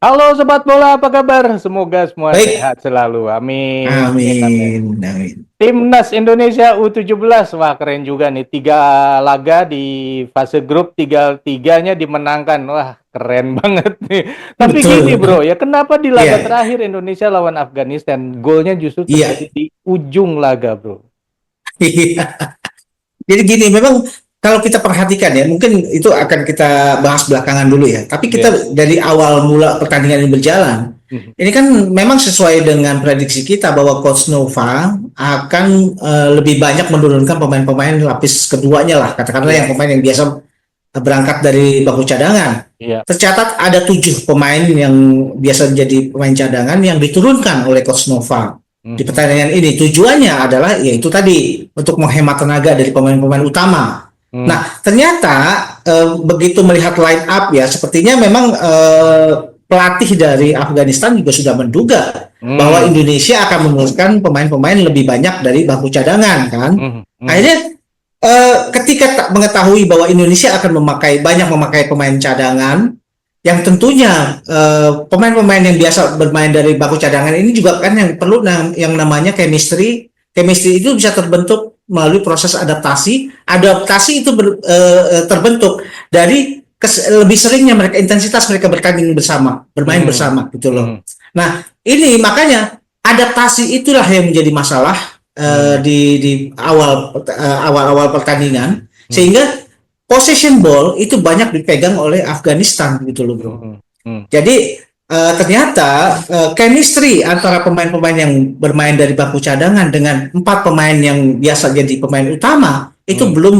Halo Sobat Bola, apa kabar? Semoga semua Baik, sehat selalu. Amin, amin, amin. amin, amin. Timnas Indonesia U17, wah keren juga nih. 3 laga di fase grup, tiga-tiganya dimenangkan. Wah, keren banget nih. Tapi gini Betul. bro, ya kenapa di laga Iya, terakhir Indonesia lawan Afghanistan, golnya justru terjadi iya, di ujung laga bro? iya. Jadi gini, memang kalau kita perhatikan ya, mungkin itu akan kita bahas belakangan dulu ya. Tapi Ya. kita dari awal mula pertandingan ini berjalan, Mhm. ini kan memang sesuai dengan prediksi kita bahwa Coach Nova akan lebih banyak menurunkan pemain-pemain lapis keduanya lah, katakanlah yang Iya, pemain yang biasa berangkat dari bangku cadangan. iya. Tercatat ada 7 pemain yang biasa jadi pemain cadangan yang diturunkan oleh Coach Nova di Mhm. pertandingan ini. Tujuannya adalah yaitu tadi untuk menghemat tenaga dari pemain-pemain utama. Nah, Mhm. ternyata begitu melihat line up ya, sepertinya memang pelatih dari Afghanistan juga sudah menduga bahwa Mhm. Indonesia akan menurunkan pemain-pemain lebih banyak dari bangku cadangan kan. Mhm. Mhm. Akhirnya ketika mengetahui bahwa Indonesia akan memakai pemain cadangan, yang tentunya pemain-pemain yang biasa bermain dari bangku cadangan ini juga kan yang perlu yang namanya chemistry. Chemistry itu bisa terbentuk melalui proses adaptasi. Adaptasi itu terbentuk dari lebih seringnya intensitas mereka bertanding bersama, bermain Mhm. bersama gitu loh. Mhm. Nah, ini makanya adaptasi itulah yang menjadi masalah Mhm. di awal-awal pertandingan, Mhm. sehingga possession ball itu banyak dipegang oleh Afghanistan gitu loh bro. Mhm. Mhm. Jadi ternyata chemistry antara pemain-pemain yang bermain dari bangku cadangan dengan 4 pemain yang biasa jadi pemain utama itu Mhm. belum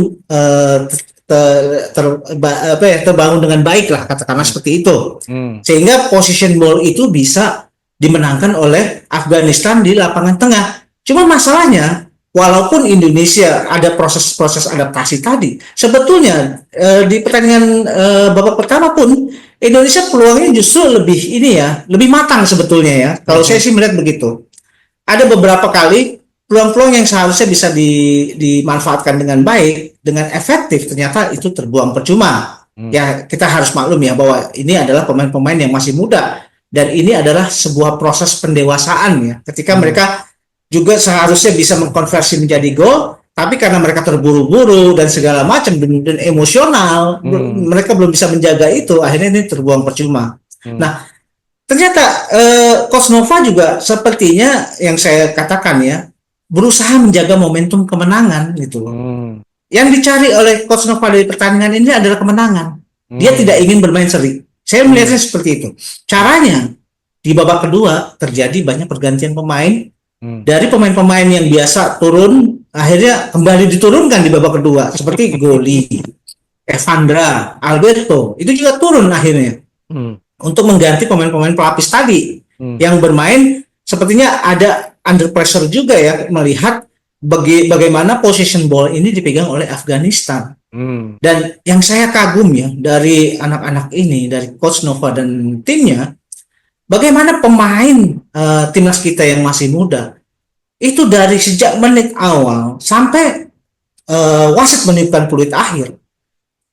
terbangun dengan baik lah, katakanlah Mhm. seperti itu, Mhm. sehingga position ball itu bisa dimenangkan oleh Afghanistan di lapangan tengah. Cuma masalahnya, walaupun Indonesia ada proses-proses adaptasi tadi, sebetulnya di pertandingan babak pertama pun Indonesia peluangnya justru lebih ini ya, lebih matang sebetulnya ya. Kalau saya Mhm. sih melihat begitu. Ada beberapa kali peluang-peluang yang seharusnya bisa dimanfaatkan dengan baik, dengan efektif, ternyata itu terbuang percuma. Mhm. Ya, kita harus maklum ya bahwa ini adalah pemain-pemain yang masih muda dan ini adalah sebuah proses pendewasaan ya. Ketika Mhm. mereka juga seharusnya bisa mengkonversi menjadi gol, tapi karena mereka terburu-buru dan segala macam dan emosional, Mhm. mereka belum bisa menjaga itu, akhirnya ini terbuang percuma. Mhm. Nah, ternyata Coach Nova juga sepertinya yang saya katakan ya, berusaha menjaga momentum kemenangan gitu loh. Mhm. Yang dicari oleh Coach Nova dari pertandingan ini adalah kemenangan. Dia tidak Mhm. ingin bermain seri. Saya melihatnya Mhm. seperti itu. Caranya di babak kedua terjadi banyak pergantian pemain Mhm. dari pemain-pemain yang biasa turun, akhirnya kembali diturunkan di babak kedua seperti Goli, Evandra, Alberto itu juga turun akhirnya Mhm. untuk mengganti pemain-pemain pelapis tadi Mhm. yang bermain. Sepertinya ada under pressure juga ya, melihat bagaimana possession ball ini dipegang oleh Afghanistan. Mhm. Dan yang saya kagum ya dari anak-anak ini, dari Coach Nova dan timnya, bagaimana pemain timnas kita yang masih muda itu dari sejak menit awal sampai wasit meniupkan peluit akhir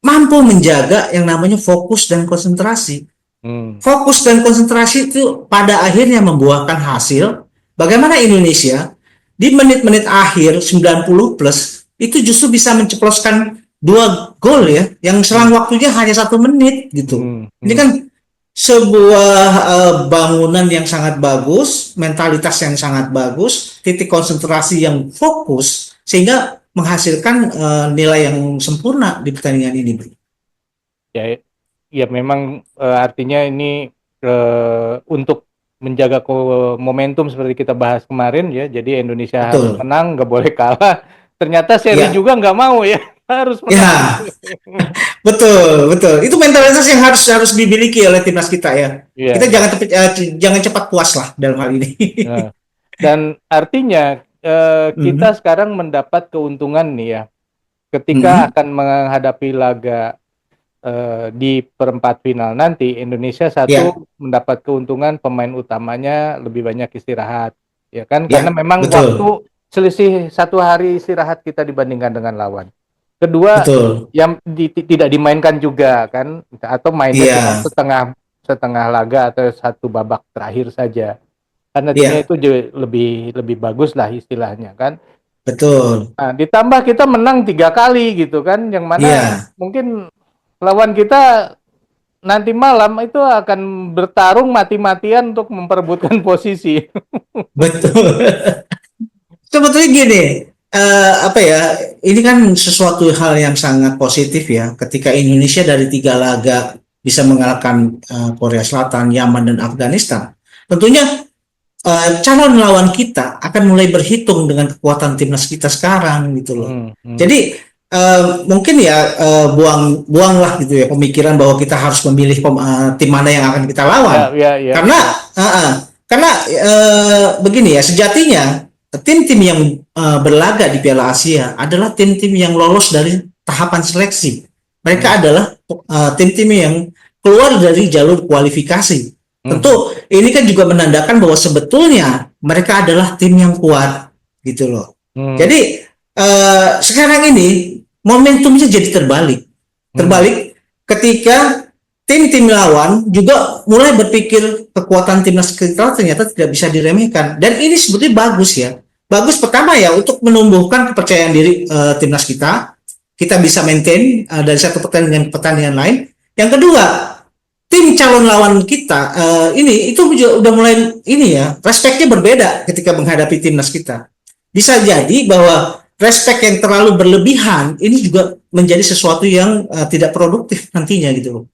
mampu menjaga yang namanya fokus dan konsentrasi. Mhm. Fokus dan konsentrasi itu pada akhirnya membuahkan hasil. Bagaimana Indonesia di menit-menit akhir 90 plus itu justru bisa menceploskan 2 gol ya, yang selang Mhm. waktunya hanya 1 menit gitu. Mhm. Ini Mhm. kan sebuah bangunan yang sangat bagus, mentalitas yang sangat bagus, titik konsentrasi yang fokus, sehingga menghasilkan nilai yang sempurna di pertandingan ini, Bro. Ya, ya memang artinya ini untuk menjaga momentum seperti kita bahas kemarin ya. Jadi Indonesia harus Betul. menang, nggak boleh kalah. Ternyata seri Ya, juga nggak mau ya, harus menang. ya, betul, betul. Itu mentalitas yang harus harus dimiliki oleh timnas kita ya. Iya, Kita iya. jangan cepat puas lah dalam hal ini. Nah, dan artinya kita Mhm, sekarang mendapat keuntungan nih ya, ketika mhm. akan menghadapi laga di perempat final nanti. Indonesia Ya, satu mendapat keuntungan pemain utamanya lebih banyak istirahat, ya kan? Karena ya, memang betul, waktu selisih 1 hari istirahat kita dibandingkan dengan lawan. Kedua, betul. yang tidak dimainkan juga kan, atau mainnya cuma Iya, setengah laga atau satu babak terakhir saja. Karena timnya Iya, itu lebih bagus lah istilahnya kan. betul. Nah, ditambah kita menang 3 kali gitu kan, yang mana Iya, mungkin lawan kita nanti malam itu akan bertarung mati-matian untuk memperebutkan posisi. betul. Sebetulnya gini, apa ya? Ini kan sesuatu hal yang sangat positif ya. Ketika Indonesia dari 3 laga bisa mengalahkan Korea Selatan, Yaman, dan Afghanistan. Tentunya calon lawan kita akan mulai berhitung dengan kekuatan timnas kita sekarang gitu loh. Jadi mungkin ya buanglah gitu ya pemikiran bahwa kita harus memilih tim mana yang akan kita lawan. Ya. Karena karena begini ya, sejatinya tim-tim yang berlaga di Piala Asia adalah tim-tim yang lolos dari tahapan seleksi. Mereka adalah tim-tim yang keluar dari jalur kualifikasi. Tentu ini kan juga menandakan bahwa sebetulnya mereka adalah tim yang kuat gitu loh. Jadi sekarang ini momentumnya jadi terbalik. Terbalik ketika tim-tim lawan juga mulai berpikir kekuatan timnas kita ternyata tidak bisa diremehkan, dan ini sebetulnya bagus ya. Bagus pertama ya untuk menumbuhkan kepercayaan diri timnas kita bisa maintain dari satu pertandingan ke pertandingan lain. Yang kedua, tim calon lawan kita ini itu juga udah mulai ini ya, respeknya berbeda ketika menghadapi timnas kita. Bisa jadi bahwa respek yang terlalu berlebihan ini juga menjadi sesuatu yang tidak produktif nantinya gitu loh.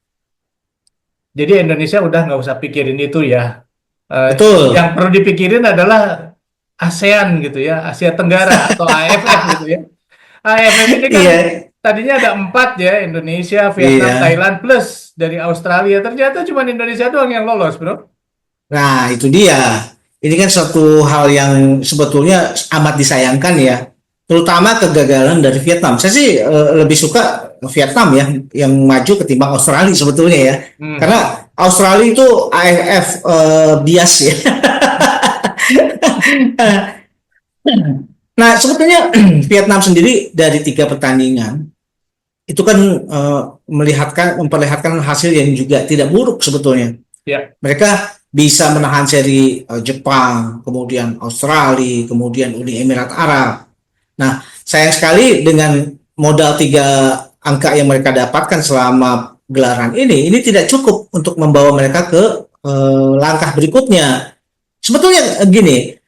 Jadi Indonesia udah nggak usah pikirin itu ya. Betul. Yang perlu dipikirin adalah ASEAN gitu ya, Asia Tenggara atau AFF gitu ya. AFF ini kan tadinya ada 4 ya, Indonesia, Vietnam, Thailand, plus dari Australia. Ternyata cuma Indonesia doang yang lolos, bro. Nah, itu dia. Ini kan suatu hal yang sebetulnya amat disayangkan ya. Terutama kegagalan dari Vietnam. Saya sih lebih suka Vietnam ya yang maju ketimbang Australia sebetulnya ya. Karena Australia itu AFF bias ya. Nah, sebetulnya Vietnam sendiri dari 3 pertandingan itu kan memperlihatkan hasil yang juga tidak buruk sebetulnya. Mereka bisa menahan seri Jepang, kemudian Australia, kemudian Uni Emirat Arab. Nah, sayang sekali dengan modal 3 angka yang mereka dapatkan selama gelaran ini tidak cukup untuk membawa mereka ke langkah berikutnya. Sebetulnya gini,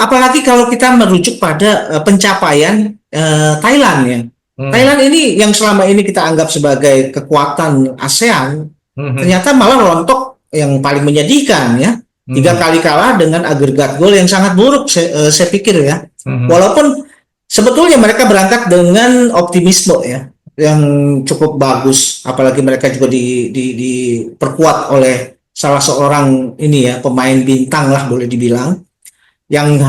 apalagi kalau kita merujuk pada pencapaian Thailand ya. Thailand ini yang selama ini kita anggap sebagai kekuatan ASEAN, ternyata malah rontok yang paling menyedihkan ya. 3 kali kalah dengan agregat gol yang sangat buruk saya pikir ya. Walaupun sebetulnya mereka berangkat dengan optimisme ya yang cukup bagus, apalagi mereka juga diperkuat oleh salah seorang ini ya pemain bintang lah boleh dibilang yang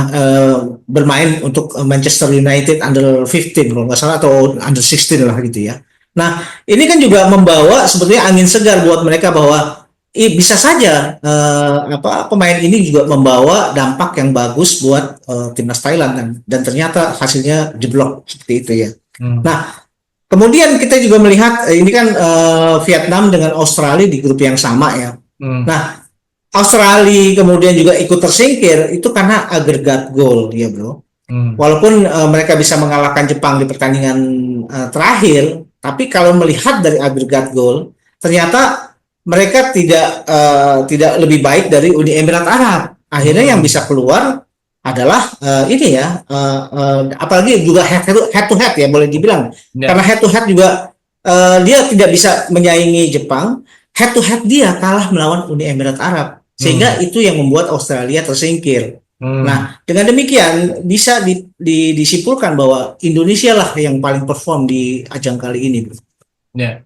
bermain untuk Manchester United under 15 kalau nggak salah atau under 16 lah gitu ya. Nah, ini kan juga membawa sebetulnya angin segar buat mereka bahwa bisa saja pemain ini juga membawa dampak yang bagus buat timnas Thailand dan ternyata hasilnya jeblok seperti itu ya. Nah, kemudian kita juga melihat ini kan Vietnam dengan Australia di grup yang sama ya. Nah, Australia kemudian juga ikut tersingkir itu karena agregat gol ya bro. Walaupun mereka bisa mengalahkan Jepang di pertandingan terakhir, tapi kalau melihat dari agregat gol ternyata mereka tidak lebih baik dari Uni Emirat Arab. Akhirnya yang bisa keluar adalah ini ya, apalagi juga head to head ya boleh dibilang. Karena head to head juga dia tidak bisa menyaingi Jepang. Head to head dia kalah melawan Uni Emirat Arab. Sehingga itu yang membuat Australia tersingkir. Nah, dengan demikian bisa disimpulkan bahwa Indonesia lah yang paling perform di ajang kali ini. Ya.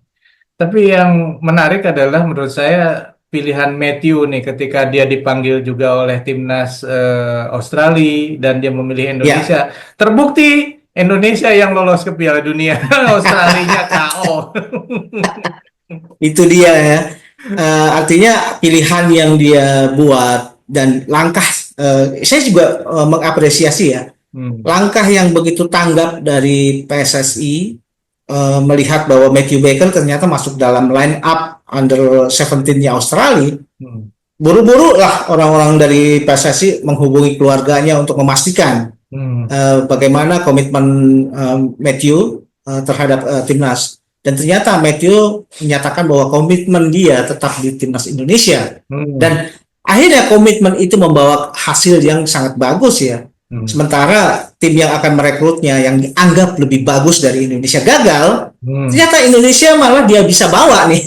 Tapi yang menarik adalah menurut saya pilihan Matthew nih ketika dia dipanggil juga oleh timnas Australia dan dia memilih Indonesia. Terbukti Indonesia yang lolos ke Piala Dunia, Australia KO. Itu dia ya. Artinya pilihan yang dia buat dan langkah saya juga mengapresiasi ya langkah yang begitu tanggap dari PSSI melihat bahwa Matthew Baker ternyata masuk dalam line up under 17-nya Australia, Hmm. buru-buru lah orang-orang dari PSSI menghubungi keluarganya untuk memastikan Hmm. bagaimana komitmen Matthew terhadap timnas. Dan ternyata Matthew menyatakan bahwa komitmen dia tetap di timnas Indonesia. Hmm. Dan akhirnya komitmen itu membawa hasil yang sangat bagus ya. Hmm. Sementara tim yang akan merekrutnya yang dianggap lebih bagus dari Indonesia gagal, ternyata Indonesia malah dia bisa bawa nih.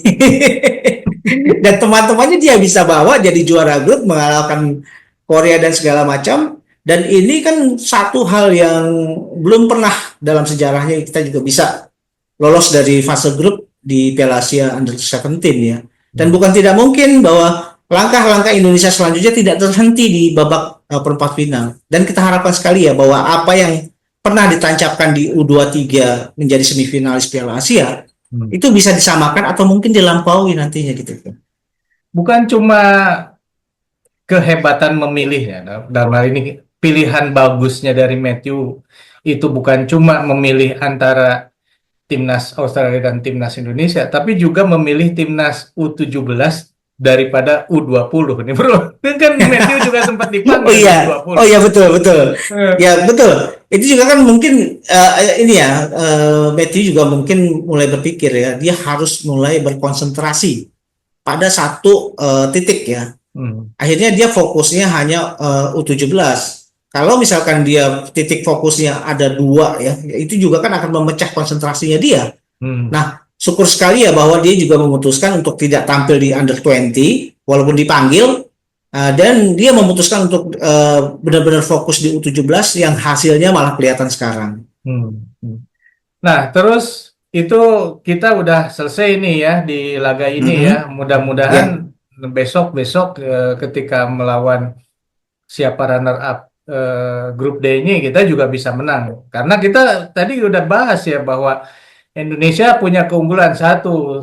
Dan teman-temannya dia bisa bawa jadi juara grup, mengalahkan Korea dan segala macam. Dan ini kan satu hal yang belum pernah dalam sejarahnya kita juga bisa lolos dari fase grup di Piala Asia Under 17 ya. Dan bukan tidak mungkin bahwa langkah-langkah Indonesia selanjutnya tidak terhenti di babak perempat final. Dan kita harapkan sekali ya bahwa apa yang pernah ditancapkan di U23 menjadi semifinalis Piala Asia itu bisa disamakan atau mungkin dilampaui nantinya gitu. Bukan cuma kehebatan memilih ya, dalam hal ini pilihan bagusnya dari Matthew itu bukan cuma memilih antara timnas Australia dan timnas Indonesia, tapi juga memilih timnas U17 daripada U20 nih bro. Kan Matthew juga sempat dipanggil U20. Oh iya betul. Ya betul. Itu juga kan mungkin ini ya Matthew juga mungkin mulai berpikir ya, dia harus mulai berkonsentrasi pada satu titik ya. Akhirnya dia fokusnya hanya U17. Kalau misalkan dia titik fokusnya ada 2 ya, itu juga kan akan memecah konsentrasinya dia. Nah, syukur sekali ya bahwa dia juga memutuskan untuk tidak tampil di Under 20 walaupun dipanggil, dan dia memutuskan untuk benar-benar fokus di U17 yang hasilnya malah kelihatan sekarang. Nah, terus itu kita udah selesai nih ya di laga ini ya. Mudah-mudahan besok ketika melawan siapa runner up grup D ini kita juga bisa menang. Karena kita tadi udah bahas ya bahwa Indonesia punya keunggulan satu,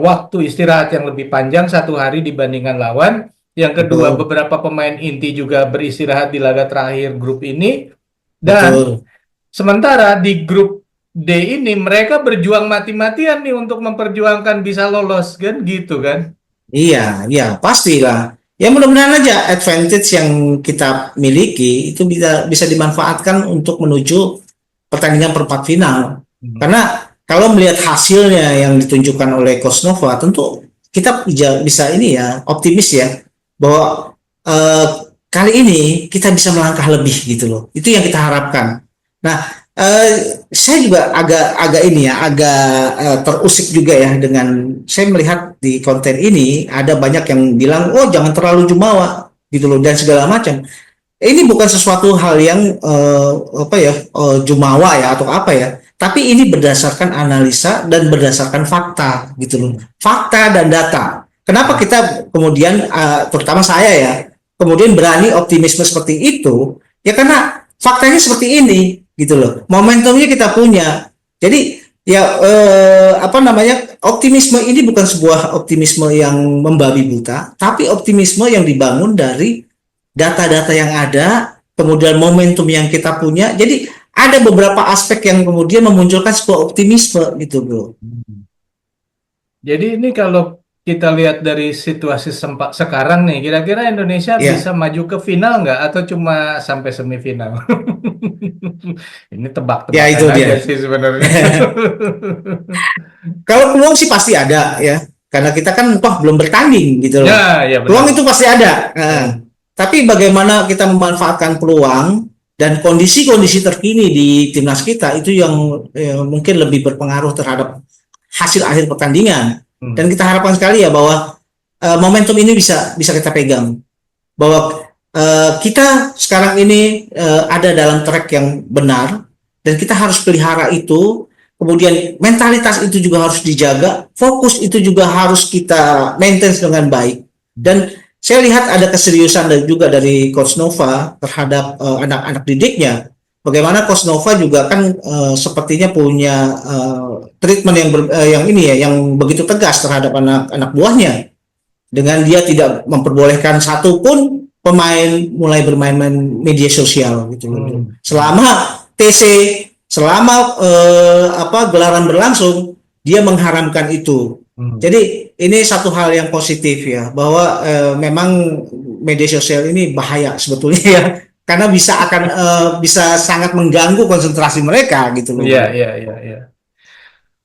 waktu istirahat yang lebih panjang 1 hari dibandingkan lawan. Yang kedua, beberapa pemain inti juga beristirahat di laga terakhir grup ini. Dan sementara di grup D ini mereka berjuang mati-matian nih untuk memperjuangkan bisa lolos kan gitu kan. Iya, pastilah. Ya mudah-mudahan aja advantage yang kita miliki itu bisa dimanfaatkan untuk menuju pertandingan perempat final. Karena kalau melihat hasilnya yang ditunjukkan oleh Coach Nova, tentu kita bisa ini ya optimis ya bahwa kali ini kita bisa melangkah lebih gitu loh. Itu yang kita harapkan. Nah, saya juga agak terusik juga ya dengan saya melihat di konten ini ada banyak yang bilang jangan terlalu jumawa gitu loh dan segala macam. Ini bukan sesuatu hal yang jumawa ya atau apa ya, tapi ini berdasarkan analisa dan berdasarkan fakta gitu loh, fakta dan data. Kenapa kita kemudian terutama saya ya kemudian berani optimisme seperti itu ya karena faktanya seperti ini gitu loh, momentumnya kita punya. Jadi ya optimisme ini bukan sebuah optimisme yang membabi buta, tapi optimisme yang dibangun dari data-data yang ada, kemudian momentum yang kita punya. Jadi ada beberapa aspek yang kemudian memunculkan sebuah optimisme gitu bro. Jadi ini kalau kita lihat dari situasi sekarang nih, kira-kira Indonesia bisa maju ke final nggak atau cuma sampai semifinal? Ini tebak-tebakan aja sih sebenarnya. Kalau peluang sih pasti ada ya, karena kita kan belum bertanding gitu loh. Ya, peluang itu pasti ada. Tapi bagaimana kita memanfaatkan peluang dan kondisi-kondisi terkini di timnas kita itu yang mungkin lebih berpengaruh terhadap hasil akhir pertandingan. Dan kita harapkan sekali ya bahwa momentum ini bisa kita pegang, bahwa kita sekarang ini ada dalam track yang benar dan kita harus pelihara itu. Kemudian mentalitas itu juga harus dijaga, fokus itu juga harus kita maintain dengan baik. Dan saya lihat ada keseriusan juga dari Coach Nova terhadap anak-anak didiknya. Bagaimana Coach Nova juga kan sepertinya punya treatment yang begitu tegas terhadap anak-anak buahnya, dengan dia tidak memperbolehkan satupun pemain mulai bermain-main media sosial gitu. Selama selama gelaran berlangsung dia mengharamkan itu. Hmm. Jadi ini satu hal yang positif ya, bahwa memang media sosial ini bahaya sebetulnya ya, karena bisa sangat mengganggu konsentrasi mereka gitu loh, Iya, bro. iya, iya, iya.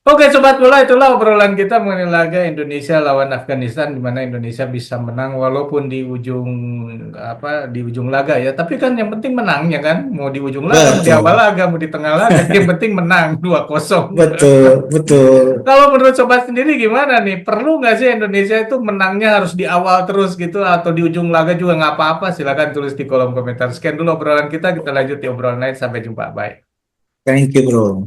Oke, Sobat Bola, itulah obrolan kita mengenai laga Indonesia lawan Afghanistan, di mana Indonesia bisa menang walaupun di ujung di ujung laga ya. Tapi kan yang penting menangnya kan, mau di ujung laga, mau di awal Betul, laga, mau di tengah laga, yang penting menang 2-0. betul, betul. Kalau menurut Sobat sendiri gimana nih? Perlu nggak sih Indonesia itu menangnya harus di awal terus gitu, atau di ujung laga juga nggak apa-apa? Silakan tulis di kolom komentar. Sekian dulu obrolan kita lanjut di obrolan lain. Sampai jumpa, bye. Thank you, bro.